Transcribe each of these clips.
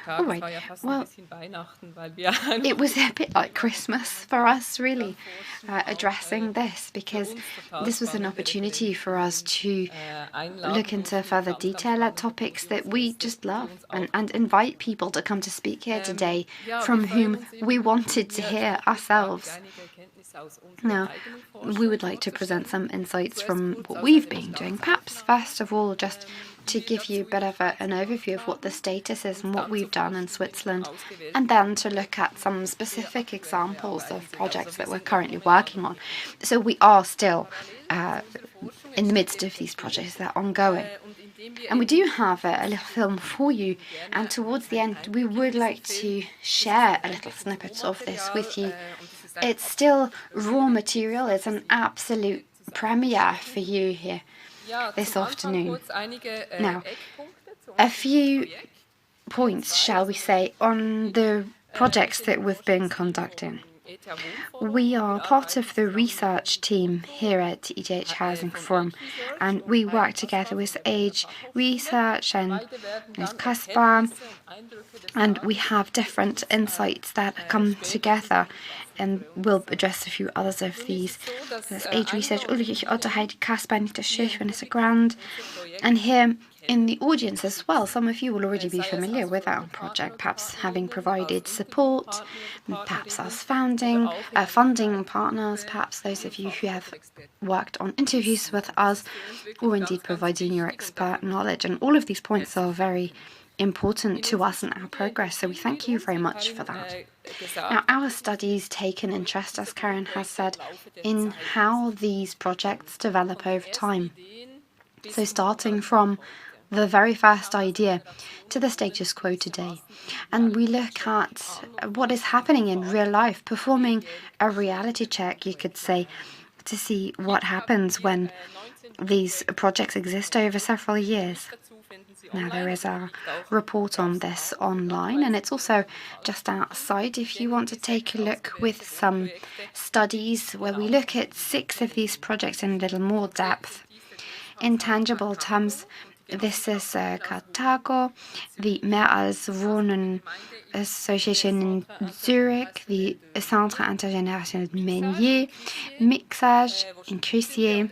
All right, well, it was a bit like Christmas for us, really, addressing this, because this was an opportunity for us to look into further detail at topics that we just love and invite people to come to speak here today from whom we wanted to hear ourselves. Now, we would like to present some insights from what we've been doing. Perhaps, first of all, just to give you a bit of an overview of what the status is and what we've done in Switzerland, and then to look at some specific examples of projects that we're currently working on. So we are still in the midst of these projects that are ongoing. And we do have a little film for you, and towards the end we would like to share a little snippet of this with you. It's still raw material, it's an absolute premiere for you here this afternoon. Now, a few points, shall we say, on the projects that we've been conducting. We are part of the research team here at ETH Housing Forum, and we work together with Age Research and with Kaspar, and we have different insights that come together, and we'll address a few others of these. There's Age Research, Ulrich, Otto, Heidi, Kaspar, Anita Schiff, Vanessa Grand, and here in the audience as well, some of you will already be familiar with our project, perhaps having provided support, perhaps as funding partners, perhaps those of you who have worked on interviews with us, or indeed providing your expert knowledge. And all of these points are very important to us and our progress, so we thank you very much for that. Now, our studies take an interest, as Karen has said, in how these projects develop over time. So starting from the very first idea to the status quo today. And we look at what is happening in real life, performing a reality check, you could say, to see what happens when these projects exist over several years. Now, there is a report on this online, and it's also just outside if you want to take a look, with some studies where we look at 6 of these projects in a little more depth. In tangible terms, this is Carthago, the Mehr als Wohnen Association in Zurich, the Centre Intergenerational Meunier, Mixage in Crucier,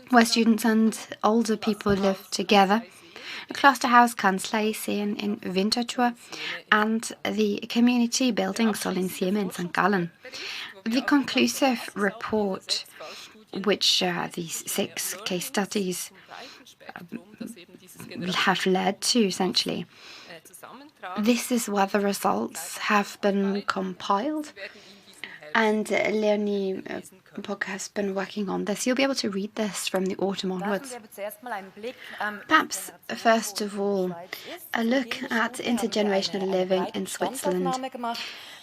where students and older people live together, the Cluster House Kanzleiseen in Winterthur, and the Community Building Soll in Siemens and Gallen. The conclusive report, which these 6 case studies have led to, essentially. This is where the results have been compiled, and Leonie Pock has been working on this. You'll be able to read this from the autumn onwards. Perhaps, first of all, a look at intergenerational living in Switzerland.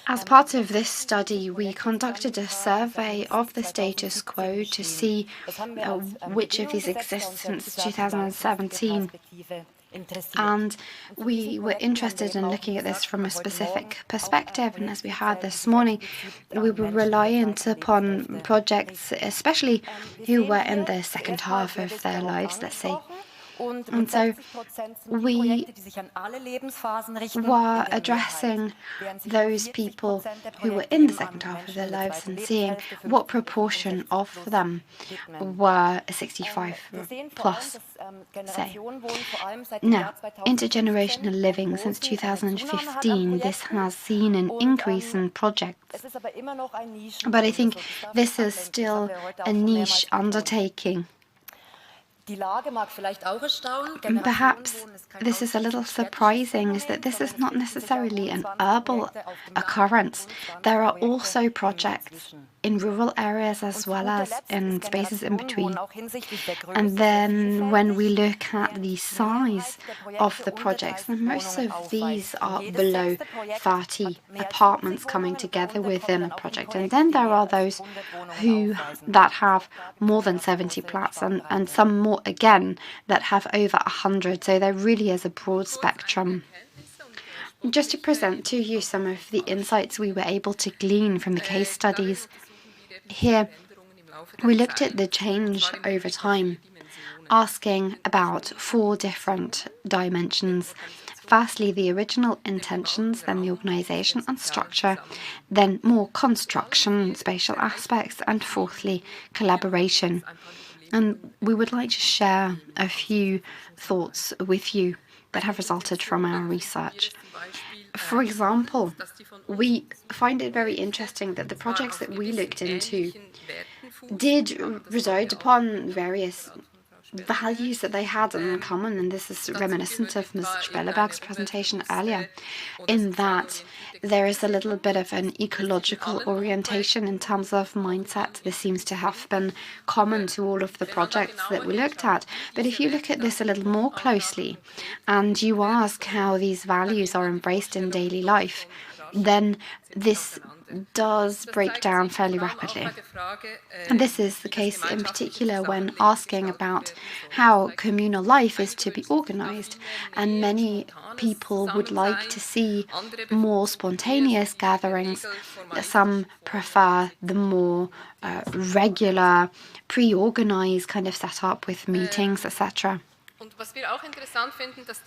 As part of this study, we conducted a survey of the status quo to see which of these exist since 2017. And we were interested in looking at this from a specific perspective, and as we heard this morning, we were reliant upon projects, especially who were in the second half of their lives, let's say. And so we were addressing those people who were in the second half of their lives and seeing what proportion of them were 65 plus, say. Now, intergenerational living since 2015, this has seen an increase in projects. But I think this is still a niche undertaking. Perhaps this is a little surprising, is that this is not necessarily an urban occurrence. There are also projects in rural areas as well as in spaces in between. And then when we look at the size of the projects, then most of these are below 30 apartments coming together within a project. And then there are those that have more than 70 flats, and some more again that have over 100. So there really is a broad spectrum. Just to present to you some of the insights we were able to glean from the case studies. Here we looked at the change over time, asking about 4 different dimensions. Firstly, the original intentions, then the organisation and structure, then more construction, spatial aspects, and fourthly, collaboration. And we would like to share a few thoughts with you that have resulted from our research. For example, we find it very interesting that the projects that we looked into did reside upon various values that they had in common, and this is reminiscent of Ms. Spelleberg's presentation earlier, in that there is a little bit of an ecological orientation in terms of mindset. This seems to have been common to all of the projects that we looked at. But if you look at this a little more closely and you ask how these values are embraced in daily life, then this does break down fairly rapidly. And this is the case in particular when asking about how communal life is to be organized. And many people would like to see more spontaneous gatherings. Some prefer the more regular, pre-organized kind of setup with meetings, etc.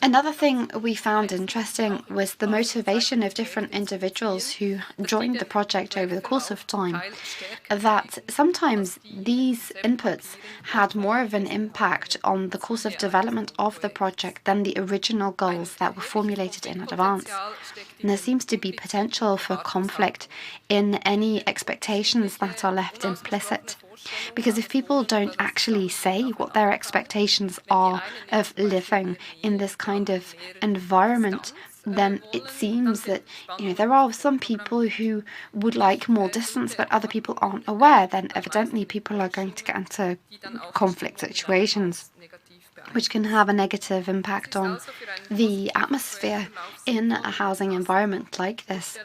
Another thing we found interesting was the motivation of different individuals who joined the project over the course of time, that sometimes these inputs had more of an impact on the course of development of the project than the original goals that were formulated in advance. And there seems to be potential for conflict in any expectations that are left implicit. Because if people don't actually say what their expectations are of living in this kind of environment, then it seems that there are some people who would like more distance, but other people aren't aware. Then evidently people are going to get into conflict situations, which can have a negative impact on the atmosphere in a housing environment like this.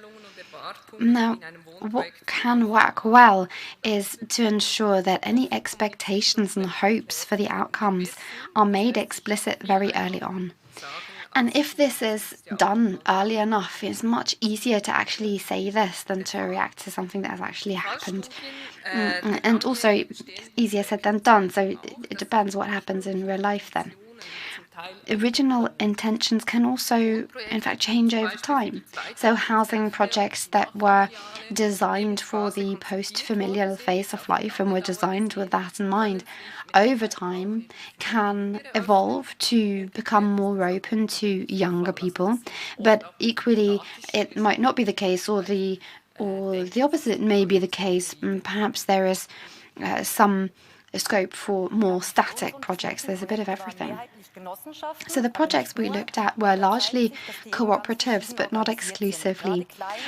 Now, what can work well is to ensure that any expectations and hopes for the outcomes are made explicit very early on. And if this is done early enough, it's much easier to actually say this than to react to something that has actually happened. And also, easier said than done, so it depends what happens in real life then. Original intentions can also, in fact, change over time. So housing projects that were designed for the post-familial phase of life and were designed with that in mind, over time can evolve to become more open to younger people. But equally, it might not be the case, or the opposite may be the case. Perhaps there is some scope for more static projects. There's a bit of everything. So the projects we looked at were largely cooperatives, but not exclusively,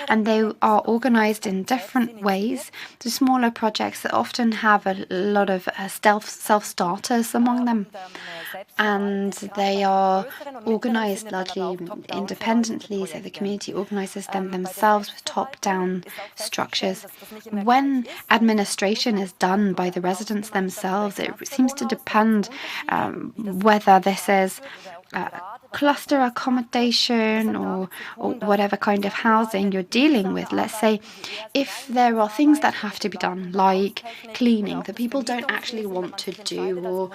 and they are organized in different ways. The smaller projects that often have a lot of self-starters among them, and they are organized largely independently, so the community organizes them themselves with top-down structures. When administration is done by the residents themselves, it seems to depend whether this is cluster accommodation or whatever kind of housing you're dealing with. Let's say if there are things that have to be done, like cleaning, that people don't actually want to do, or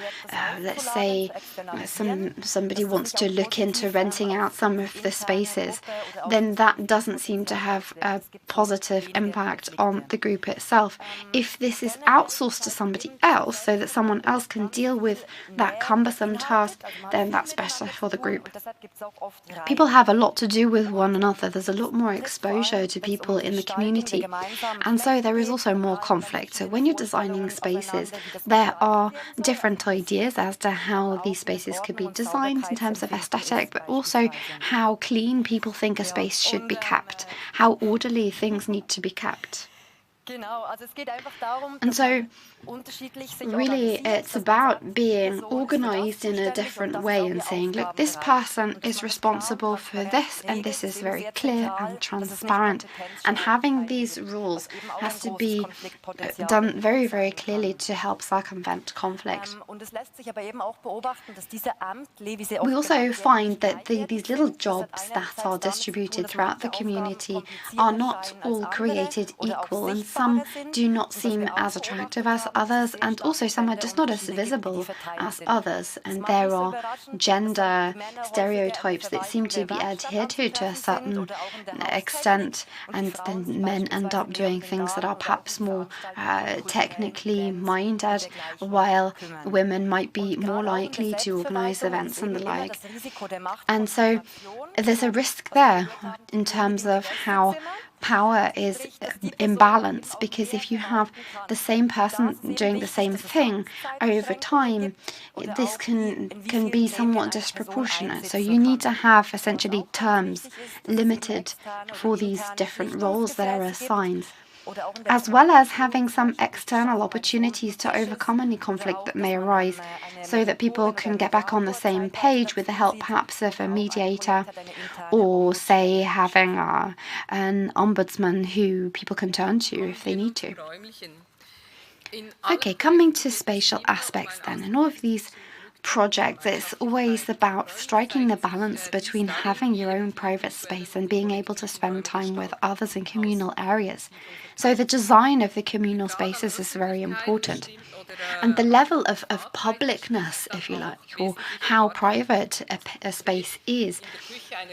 let's say somebody wants to look into renting out some of the spaces, then that doesn't seem to have a positive impact on the group itself. If this is outsourced to somebody else so that someone else can deal with that cumbersome task, then that's better for the group. People have a lot to do with one another. There's a lot more exposure to people in the community, and so there is also more conflict. So when you're designing spaces, there are different ideas as to how these spaces could be designed in terms of aesthetic, but also how clean people think a space should be kept, how orderly things need to be kept. And so really it's about being organized in a different way and saying, look, this person is responsible for this, and this is very clear and transparent, and having these rules has to be done very, very clearly to help circumvent conflict. We also find that these little jobs that are distributed throughout the community are not all created equal, and some do not seem as attractive as others, and also some are just not as visible as others. And there are gender stereotypes that seem to be adhered to a certain extent, and then men end up doing things that are perhaps more technically minded, while women might be more likely to organise events and the like. And so there's a risk there in terms of how power is imbalanced, because if you have the same person doing the same thing over time, this can be somewhat disproportionate. So you need to have essentially terms limited for these different roles that are assigned, as well as having some external opportunities to overcome any conflict that may arise, so that people can get back on the same page with the help perhaps of a mediator, or say having an ombudsman who people can turn to if they need to. Okay, coming to spatial aspects then. In all of these projects, it's always about striking the balance between having your own private space and being able to spend time with others in communal areas. So the design of the communal spaces is very important. And the level of publicness, if you like, or how private a space is,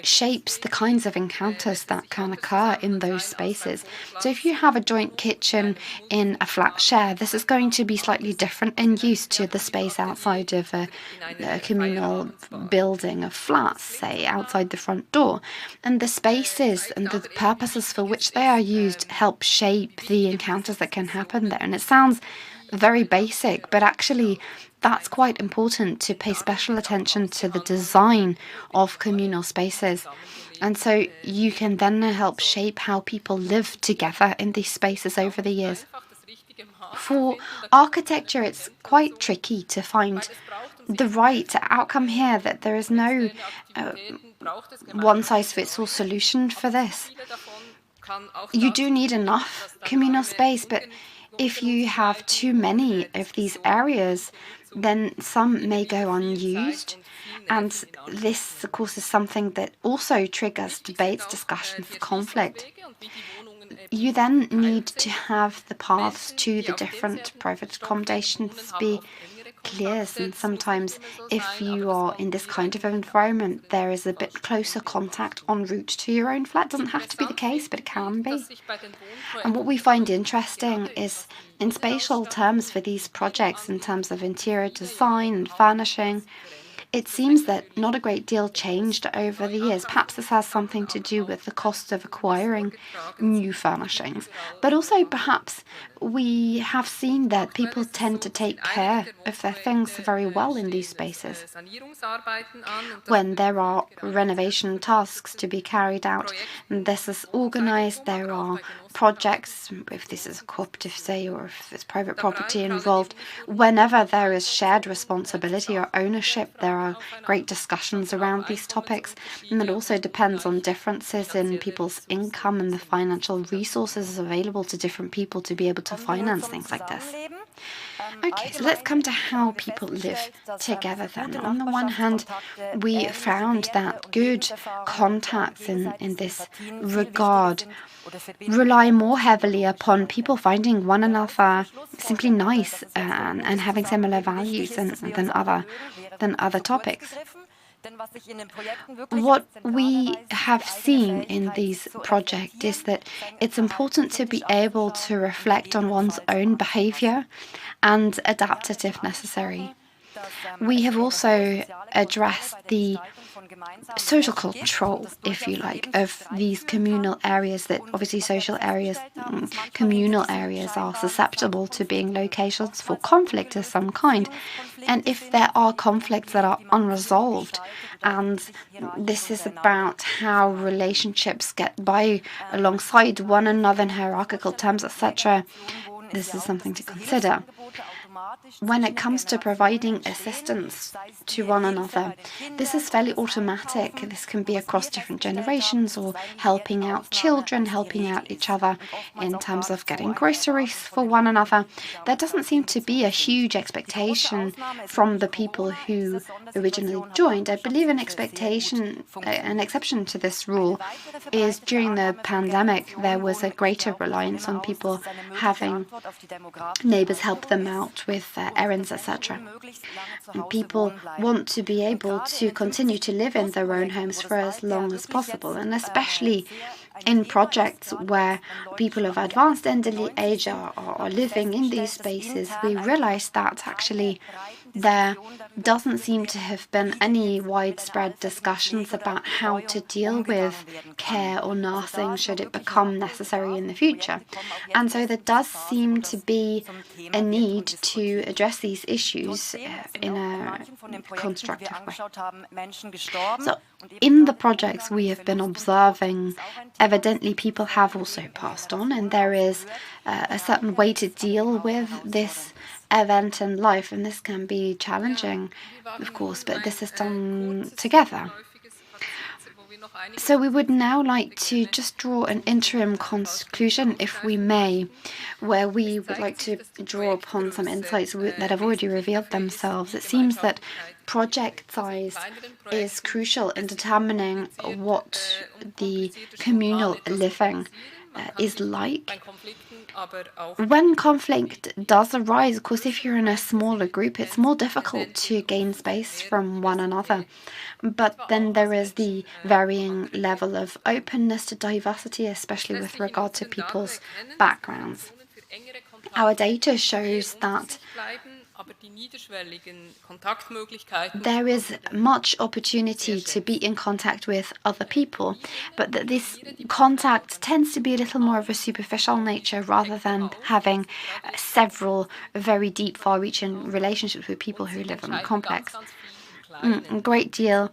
shapes the kinds of encounters that can occur in those spaces. So if you have a joint kitchen in a flat share, this is going to be slightly different in use to the space outside of a communal building of flats, say, outside the front door. And the spaces and the purposes for which they are used help shape the encounters that can happen there. And it sounds very basic, but actually that's quite important, to pay special attention to the design of communal spaces. And so you can then help shape how people live together in these spaces over the years. For architecture, it's quite tricky to find the right outcome here, that there is no one-size-fits-all solution for this. You do need enough communal space, but if you have too many of these areas, then some may go unused. And this, of course, is something that also triggers debates, discussions, conflict. You then need to have the paths to the different private accommodations be clear, and sometimes if you are in this kind of environment, there is a bit closer contact en route to your own flat. It doesn't have to be the case, but it can be. And what we find interesting is, in spatial terms for these projects, in terms of interior design and furnishing, it seems that not a great deal changed over the years. Perhaps this has something to do with the cost of acquiring new furnishings, but also perhaps we have seen that people tend to take care of their things very well in these spaces. When there are renovation tasks to be carried out, this is organized, there are projects, if this is a cooperative, say, or if it's private property involved, whenever there is shared responsibility or ownership, there are great discussions around these topics. And it also depends on differences in people's income and the financial resources available to different people to be able to finance things like this. Okay, so let's come to how people live together then. On the one hand, we found that good contacts in this regard rely more heavily upon people finding one another simply nice and having similar values than other topics. What we have seen in these projects is that it's important to be able to reflect on one's own behavior and adapt it if necessary. We have also addressed the social control, if you like, of these communal areas, that obviously social areas, communal areas are susceptible to being locations for conflict of some kind. And if there are conflicts that are unresolved, and this is about how relationships get by alongside one another in hierarchical terms, etc., this is something to consider. when it comes to providing assistance to one another, this is fairly automatic. This can be across different generations, or helping out children, helping out each other in terms of getting groceries for one another. There doesn't seem to be a huge expectation from the people who originally joined. I believe an exception to this rule is during the pandemic. There was a greater reliance on people having neighbours help them out with errands, etc. And people want to be able to continue to live in their own homes for as long as possible, and especially in projects where people of advanced elderly age are living in these spaces, we realize that actually there doesn't seem to have been any widespread discussions about how to deal with care or nursing should it become necessary in the future. And so there does seem to be a need to address these issues in a constructive way. So in the projects we have been observing, evidently people have also passed on, and there is a certain way to deal with this event in life, and this can be challenging, of course, but this is done together. So we would now like to just draw an interim conclusion, if we may, where we would like to draw upon some insights that have already revealed themselves. It seems that project size is crucial in determining what the communal living is like. When conflict does arise, of course, if you're in a smaller group, it's more difficult to gain space from one another. But then there is the varying level of openness to diversity, especially with regard to people's backgrounds. Our data shows that there is much opportunity to be in contact with other people, but that this contact tends to be a little more of a superficial nature rather than having several very deep, far-reaching relationships with people who live in a complex. A great deal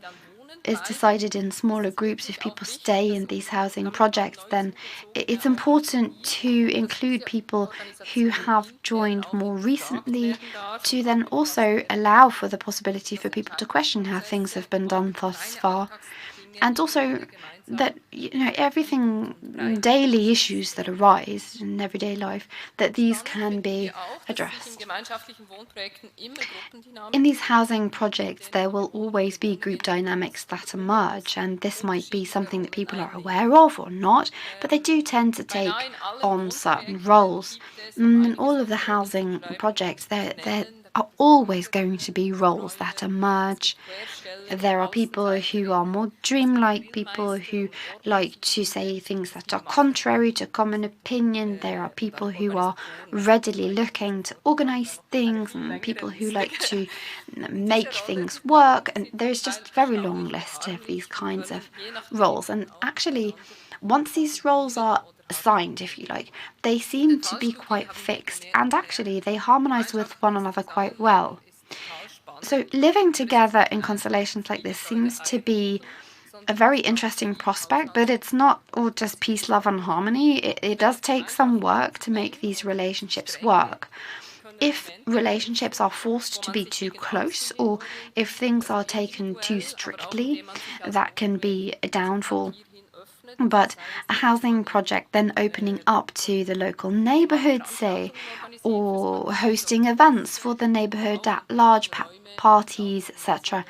is decided in smaller groups. If people stay in these housing projects, then it's important to include people who have joined more recently, to then also allow for the possibility for people to question how things have been done thus far, and also that everything, daily issues that arise in everyday life, that these can be addressed. In these housing projects, there will always be group dynamics that emerge, and this might be something that people are aware of or not, but they do tend to take on certain roles. In all of the housing projects, there are always going to be roles that emerge. There are people who are more dreamlike, people who like to say things that are contrary to common opinion. There are people who are readily looking to organize things, and people who like to make things work. And there's just a very long list of these kinds of roles. And actually, once these roles are assigned, if you like, they seem to be quite fixed, and actually they harmonize with one another quite well. So living together in constellations like this seems to be a very interesting prospect, but it's not all just peace, love and harmony. It does take some work to make these relationships work. If relationships are forced to be too close, or if things are taken too strictly, that can be a downfall. But a housing project then opening up to the local neighbourhood, say, or hosting events for the neighbourhood at large, parties, etc.,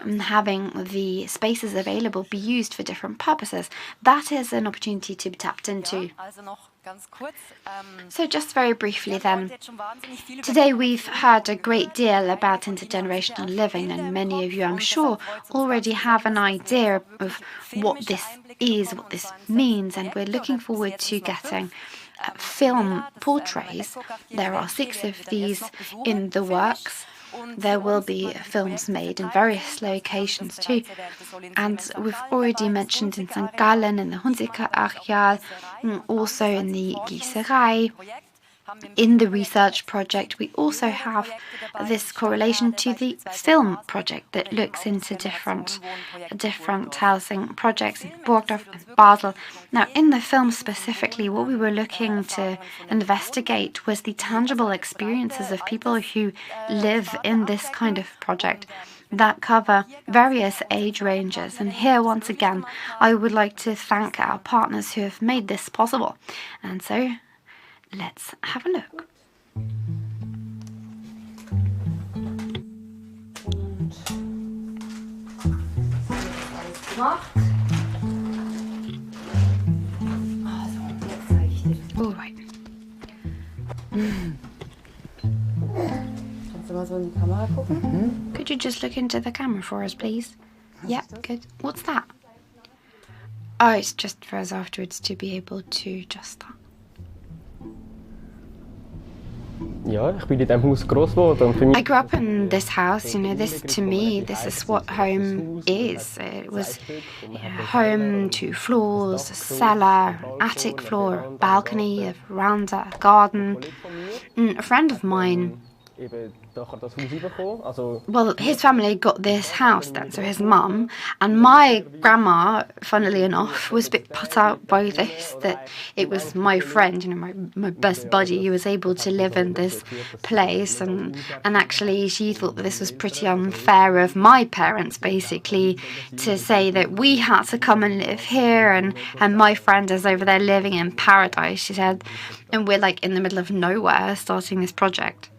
and having the spaces available be used for different purposes, that is an opportunity to be tapped into. So just very briefly then, today we've heard a great deal about intergenerational living, and many of you, I'm sure, already have an idea of what this is, what this means, and we're looking forward to getting film portraits. There are 6 of these in the works. There will be films made in various locations too, and we've already mentioned in St. Gallen, in the Hunziker Areal, also in the Gießerei. in the research project, we also have this correlation to the film project that looks into different housing projects in Burgdorf and Basel. Now, in the film specifically, what we were looking to investigate was the tangible experiences of people who live in this kind of project that cover various age ranges. And here, once again, I would like to thank our partners who have made this possible. And so, let's have a look. All right. Could you just look into the camera for us, please? Yeah, good. What's that? Oh, it's just for us afterwards to be able to adjust that. I grew up in this house, this to me, this is what home is. It was home, 2 floors, a cellar, attic floor, a balcony, a veranda, a garden. A friend of mine, well, his family got this house then, so his mum, and my grandma, funnily enough, was a bit put out by this, that it was my friend, my best buddy, who was able to live in this place, and actually she thought that this was pretty unfair of my parents, basically, to say that we had to come and live here, and my friend is over there living in paradise, she said, and we're like in the middle of nowhere starting this project.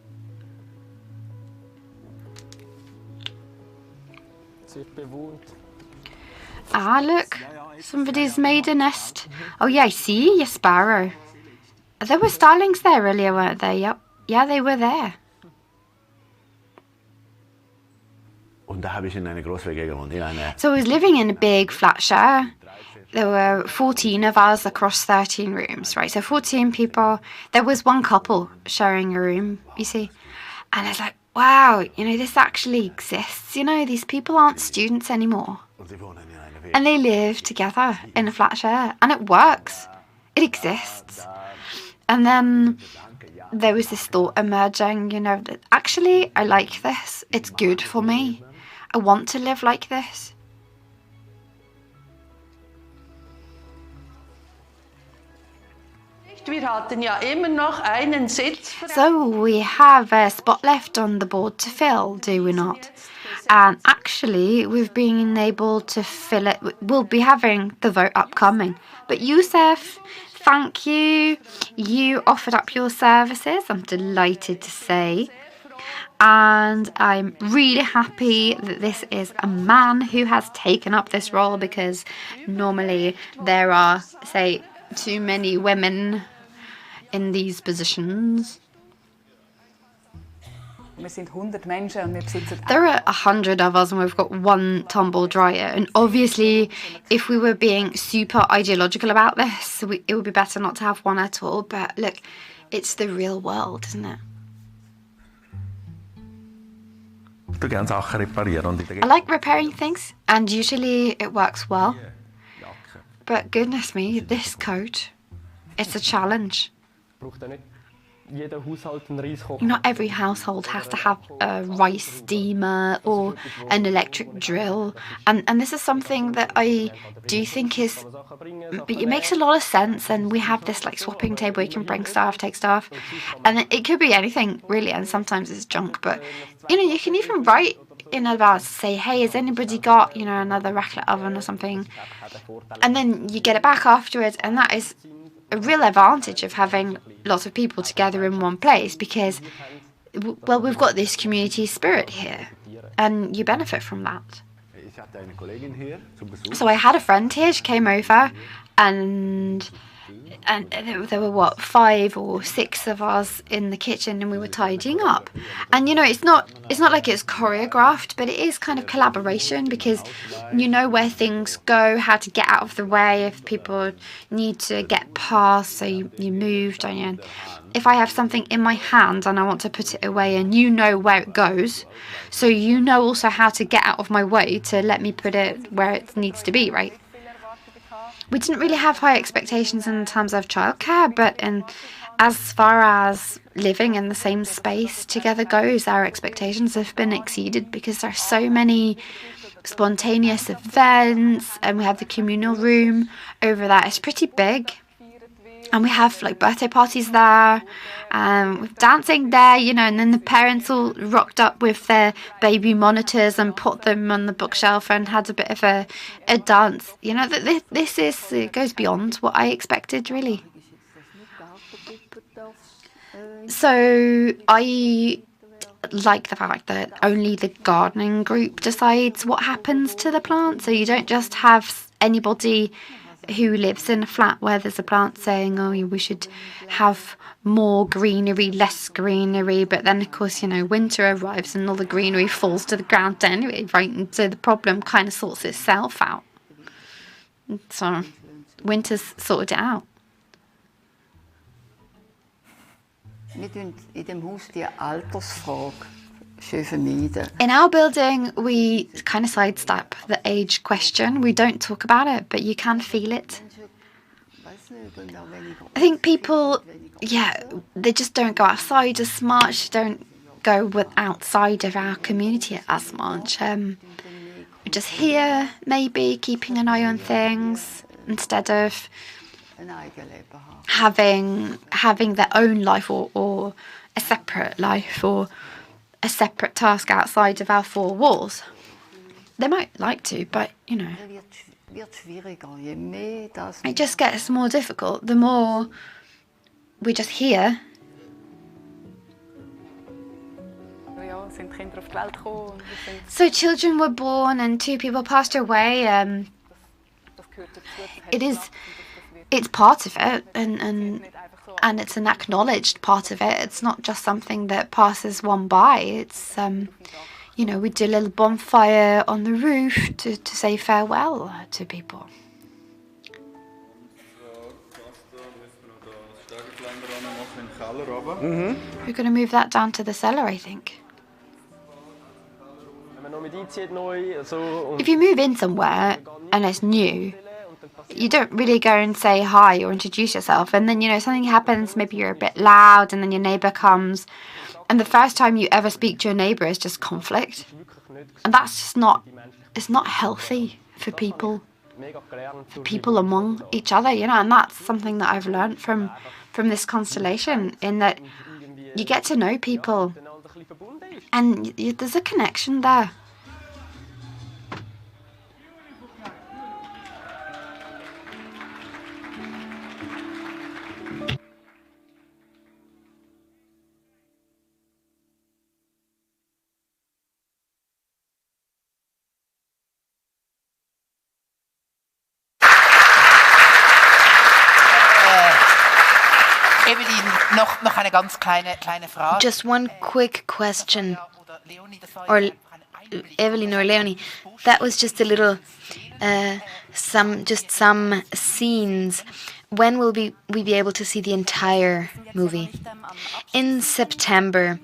Ah, look, somebody's made a nest. Oh yeah, I see, a sparrow. There were starlings there earlier, weren't there? Yep. Yeah, they were there. So I was living in a big flat share. There were 14 of us across 13 rooms, right? So 14 people. There was one couple sharing a room, you see. And I was like, wow, this actually exists. These people aren't students anymore. And they live together in a flat share. And it works. It exists. And then there was this thought emerging, that actually I like this. It's good for me. I want to live like this. So we have a spot left on the board to fill, do we not? And actually, we've been able to fill it. We'll be having the vote upcoming. But Youssef, thank you. You offered up your services, I'm delighted to say. And I'm really happy that this is a man who has taken up this role, because normally there are, say, too many women in these positions. There are 100 of us and we've got one tumble dryer, and obviously if we were being super ideological about this, it would be better not to have one at all, but look, it's the real world, isn't it? I like repairing things, and usually it works well, but goodness me, this coat, it's a challenge. Not every household has to have a rice steamer or an electric drill, and this is something that I do think is, it makes a lot of sense. And we have this like swapping table, you can bring stuff, take stuff, and it could be anything really, and sometimes it's junk, but you can even write in advance, say, hey, has anybody got another raclette oven or something, and then you get it back afterwards, and that is a real advantage of having lots of people together in one place, because, well, we've got this community spirit here, and you benefit from that. So I had a friend here, she came over, and there were 5 or 6 of us in the kitchen, and we were tidying up. And it's not like it's choreographed, but it is kind of collaboration, because you know where things go, how to get out of the way if people need to get past, so you move, don't you? And if I have something in my hand and I want to put it away, and you know where it goes, so you know also how to get out of my way to let me put it where it needs to be, right? We didn't really have high expectations in terms of childcare, but as far as living in the same space together goes, our expectations have been exceeded because there's so many spontaneous events, and we have the communal room over that. It's pretty big. And we have like birthday parties there, with dancing there, and then the parents all rocked up with their baby monitors and put them on the bookshelf and had a bit of a dance. It goes beyond what I expected, really. So I like the fact that only the gardening group decides what happens to the plant. So you don't just have anybody who lives in a flat where there's a plant saying, oh, we should have more greenery, less greenery. But then, of course, winter arrives and all the greenery falls to the ground anyway, right? And so the problem kind of sorts itself out. So winter's sorted it out. In our building, we kind of sidestep the age question. We don't talk about it, but you can feel it. I think people, they just don't go outside as much, don't go outside of our community as much. We're just here, maybe, keeping an eye on things, instead of having their own life or a separate life or a separate task outside of our four walls. They might like to, but it just gets more difficult the more we're just here. So children were born and 2 people passed away. It's part of it, and it's an acknowledged part of it. It's not just something that passes one by. It's we do a little bonfire on the roof to say farewell to people. We're going to move that down to the cellar, I think. If you move in somewhere and it's new, you don't really go and say hi or introduce yourself, and then something happens, maybe you're a bit loud, and then your neighbour comes, and the first time you ever speak to your neighbour is just conflict, and that's just not healthy for people among each other, and that's something that I've learned from this constellation, in that you get to know people and there's a connection there. Noch eine ganz kleine Frage. Just one quick question, or Eveline or Leonie. That was just a little, some scenes. When will we be able to see the entire movie? In September.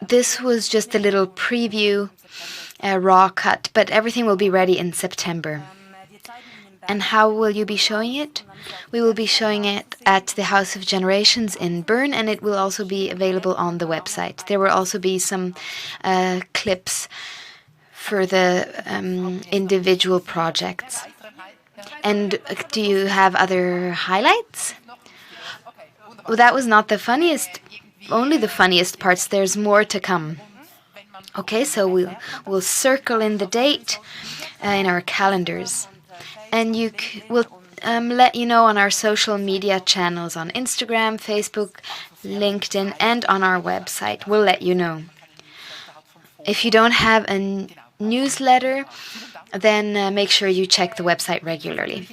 This was just a little preview, a raw cut, but everything will be ready in September. And how will you be showing it? We will be showing it at the House of Generations in Bern, and it will also be available on the website. There will also be some clips for the individual projects. And do you have other highlights? Well, that was not the funniest, only the funniest parts. There's more to come. Okay, so we'll circle in the date in our calendars. And we'll let you know on our social media channels on Instagram, Facebook, LinkedIn, and on our website. We'll let you know. If you don't have a newsletter, then make sure you check the website regularly.